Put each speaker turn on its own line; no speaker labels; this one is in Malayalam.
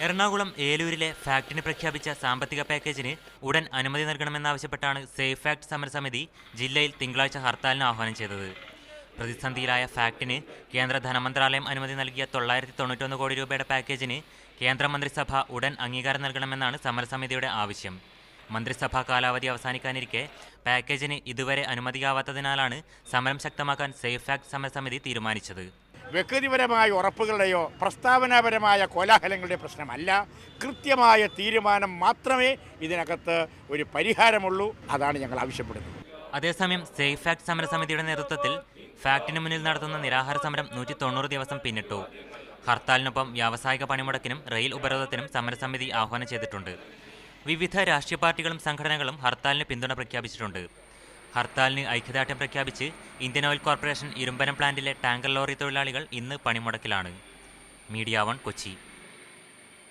എറണാകുളം ഏലൂരിലെ ഫാക്ടിന് പ്രഖ്യാപിച്ച സാമ്പത്തിക പാക്കേജിന് ഉടൻ അനുമതി നൽകണമെന്നാവശ്യപ്പെട്ടാണ് സേഫ് ഫാക്ട് സമരസമിതി ജില്ലയിൽ തിങ്കളാഴ്ച ഹർത്താലിന് ആഹ്വാനം ചെയ്തത്. പ്രതിസന്ധിയിലായ ഫാക്ടിന് കേന്ദ്ര ധനമന്ത്രാലയം അനുമതി നൽകിയ 991 കോടി രൂപയുടെ പാക്കേജിന് കേന്ദ്രമന്ത്രിസഭ ഉടൻ അംഗീകാരം നൽകണമെന്നാണ് സമരസമിതിയുടെ ആവശ്യം. മന്ത്രിസഭാ കാലാവധി അവസാനിക്കാനിരിക്കെ പാക്കേജിന് ഇതുവരെ അനുമതിയാവാത്തതിനാലാണ് സമരം ശക്തമാക്കാൻ സേഫ് ഫാക്ട് സമരസമിതി തീരുമാനിച്ചത്.
വ്യക്തിപരമായ ഉറപ്പുകളുടെയോ പ്രസ്താവനാപരമായ കോലാഹലങ്ങളുടെ പ്രശ്നമല്ല, കൃത്യമായ തീരുമാനം മാത്രമേ ഇതിനകത്ത് ഒരു പരിഹാരമുള്ളൂ. അതാണ് ഞങ്ങൾ ആവശ്യപ്പെടുന്നത്.
അതേസമയം സേഫ് ഫാക്ട് സമരസമിതിയുടെ നേതൃത്വത്തിൽ ഫാക്ടിന് മുന്നിൽ നടത്തുന്ന നിരാഹാര സമരം 190 ദിവസം പിന്നിട്ടു. ഹർത്താലിനൊപ്പം വ്യാവസായിക പണിമുടക്കിനും റെയിൽ ഉപരോധത്തിനും സമരസമിതി ആഹ്വാനം ചെയ്തിട്ടുണ്ട്. വിവിധ രാഷ്ട്രീയ പാർട്ടികളും സംഘടനകളും ഹർത്താലിന് പിന്തുണ പ്രഖ്യാപിച്ചിട്ടുണ്ട്. ഹർത്താലിന് ഐക്യദാർഢ്യം പ്രഖ്യാപിച്ച് ഇന്ത്യൻ ഓയിൽ കോർപ്പറേഷൻ ഇരുമ്പനം പ്ലാന്റിലെ ടാങ്കർ ലോറി തൊഴിലാളികൾ ഇന്ന് പണിമുടക്കിലാണ്. മീഡിയ 1 കൊച്ചി.